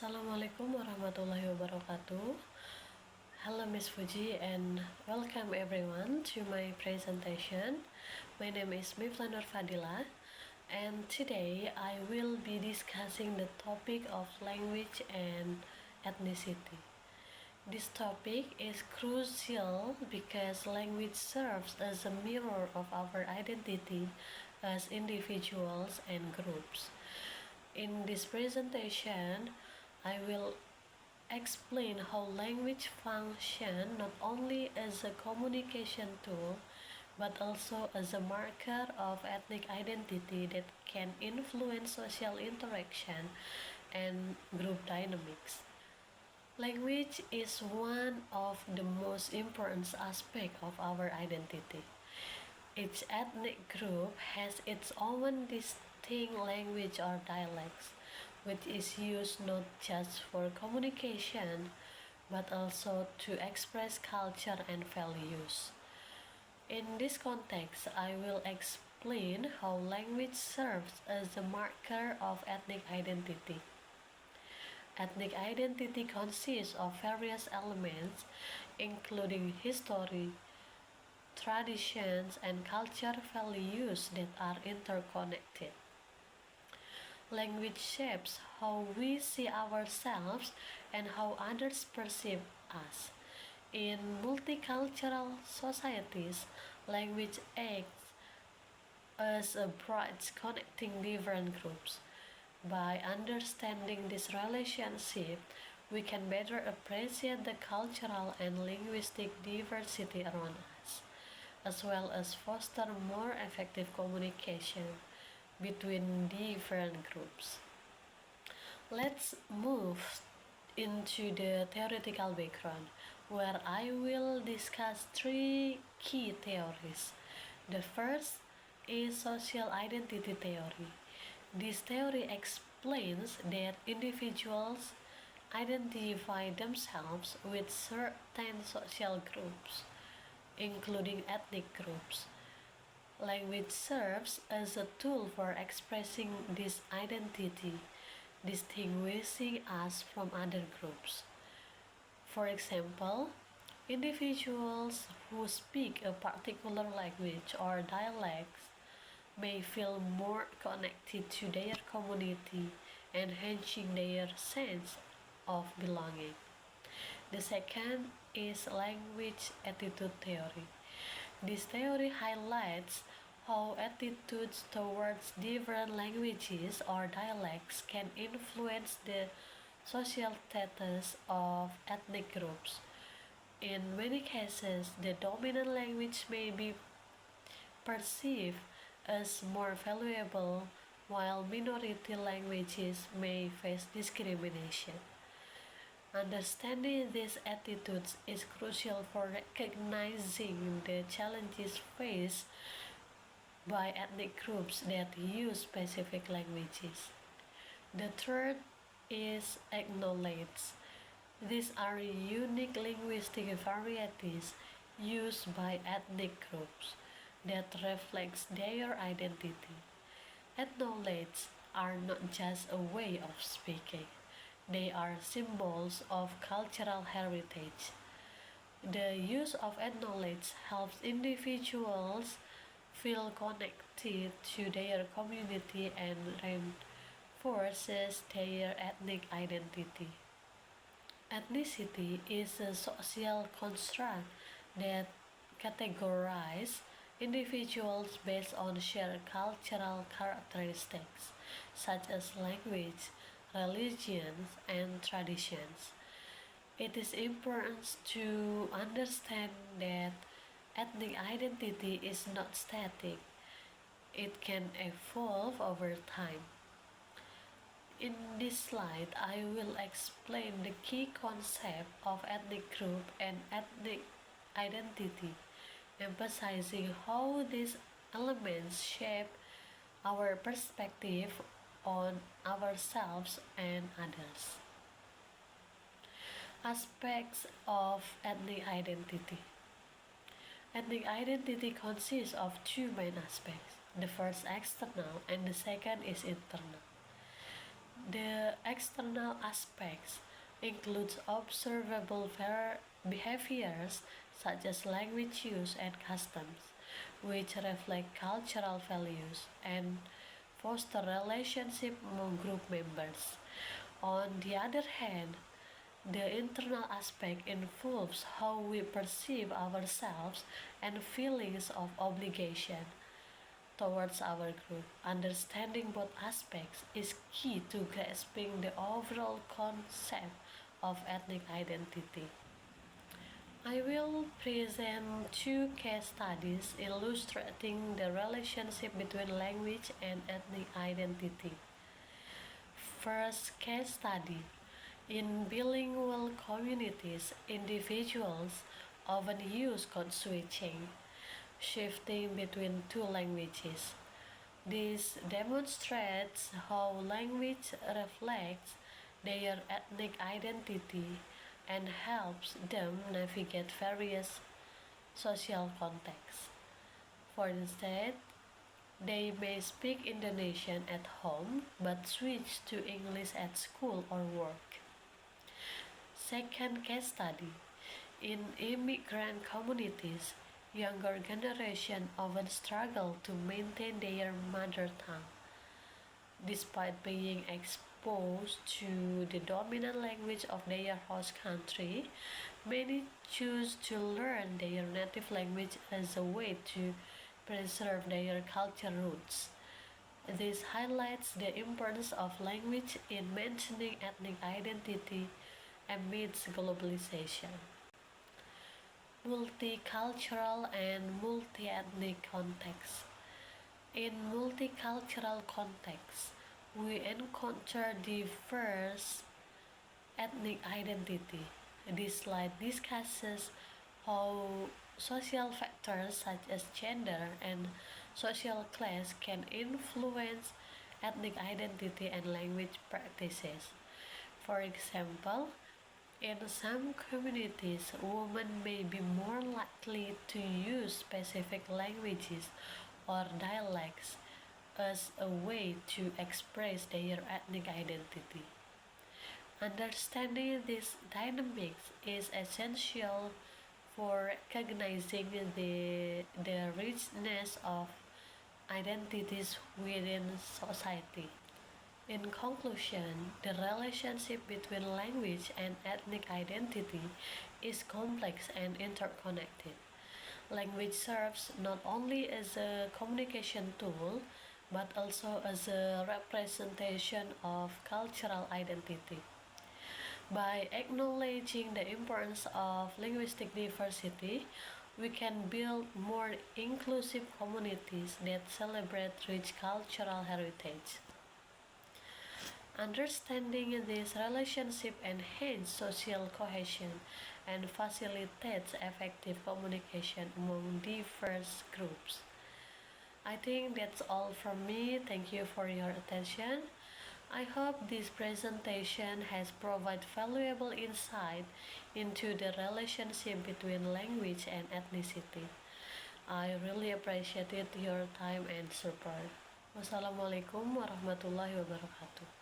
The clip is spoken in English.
Assalamualaikum warahmatullahi wabarakatuh. Hello Miss Fuji and welcome everyone to my presentation. My name is Mifla Nur Fadila and today I will be discussing the topic of language and ethnicity. This topic is crucial because language serves as a mirror of our identity as individuals and groups. In this presentation, I will explain how language functions not only as a communication tool but also as a marker of ethnic identity that can influence social interaction and group dynamics. Language is one of the most important aspects of our identity. Each ethnic group has its own distinct language or dialects, which is used not just for communication but also to express culture and values. In this context, I will explain how language serves as a marker of ethnic identity. Ethnic identity consists of various elements, including history, traditions, and cultural values that are interconnected. Language shapes how we see ourselves and how others perceive us. In multicultural societies, language acts as a bridge connecting different groups. By understanding this relationship, we can better appreciate the cultural and linguistic diversity around us, as well as foster more effective communication between different groups. Let's move into the theoretical background, where I will discuss three key theories. The first is social identity theory. This theory explains that individuals identify themselves with certain social groups, including ethnic groups. Language serves as a tool for expressing this identity, distinguishing us from other groups. For example, individuals who speak a particular language or dialects may feel more connected to their community, enhancing their sense of belonging. The second is language attitude theory. This theory highlights how attitudes towards different languages or dialects can influence the social status of ethnic groups. In many cases, the dominant language may be perceived as more valuable, while minority languages may face discrimination. Understanding these attitudes is crucial for recognizing the challenges faced by ethnic groups that use specific languages. The third is acknowledge. These are unique linguistic varieties used by ethnic groups that reflects their identity. Acknowledge are not just a way of speaking. They are symbols of cultural heritage. The use of acknowledge helps individuals feel connected to their community and reinforces their ethnic identity. Ethnicity is a social construct that categorizes individuals based on shared cultural characteristics such as language, religions, and traditions. It is important to understand that ethnic identity is not static. It can evolve over time. In this slide, I will explain the key concept of ethnic group and ethnic identity, emphasizing how these elements shape our perspective on ourselves and others. Aspects of ethnic identity. Ethnic identity consists of two main aspects. The first external and the second is internal. The external aspects includes observable behaviors such as language use and customs, which reflect cultural values and foster relationship among group members. On the other hand, the internal aspect involves how we perceive ourselves and feelings of obligation towards our group. Understanding both aspects is key to grasping the overall concept of ethnic identity. I will present two case studies illustrating the relationship between language and ethnic identity. First case study. In bilingual communities, individuals often use code switching, shifting between two languages. This demonstrates how language reflects their ethnic identity and helps them navigate various social contexts. For instance, they may speak Indonesian at home but switch to English at school or work. Second case study. In immigrant communities, younger generation often struggle to maintain their mother tongue. Despite being exposed to the dominant language of their host country, many choose to learn their native language as a way to preserve their cultural roots. This highlights the importance of language in maintaining ethnic identity amidst globalization. Multicultural and multi-ethnic contexts. In multicultural contexts, we encounter diverse ethnic identity. This slide discusses how social factors such as gender and social class can influence ethnic identity and language practices. For example, in some communities, women may be more likely to use specific languages or dialects as a way to express their ethnic identity. Understanding these dynamics is essential for recognizing the richness of identities within society. In conclusion, the relationship between language and ethnic identity is complex and interconnected. Language serves not only as a communication tool but also as a representation of cultural identity. By acknowledging the importance of linguistic diversity, we can build more inclusive communities that celebrate rich cultural heritage. Understanding this relationship enhances social cohesion and facilitates effective communication among diverse groups. I think that's all from me. Thank you for your attention. I hope this presentation has provided valuable insight into the relationship between language and ethnicity. I really appreciated your time and support. Wassalamualaikum warahmatullahi wabarakatuh.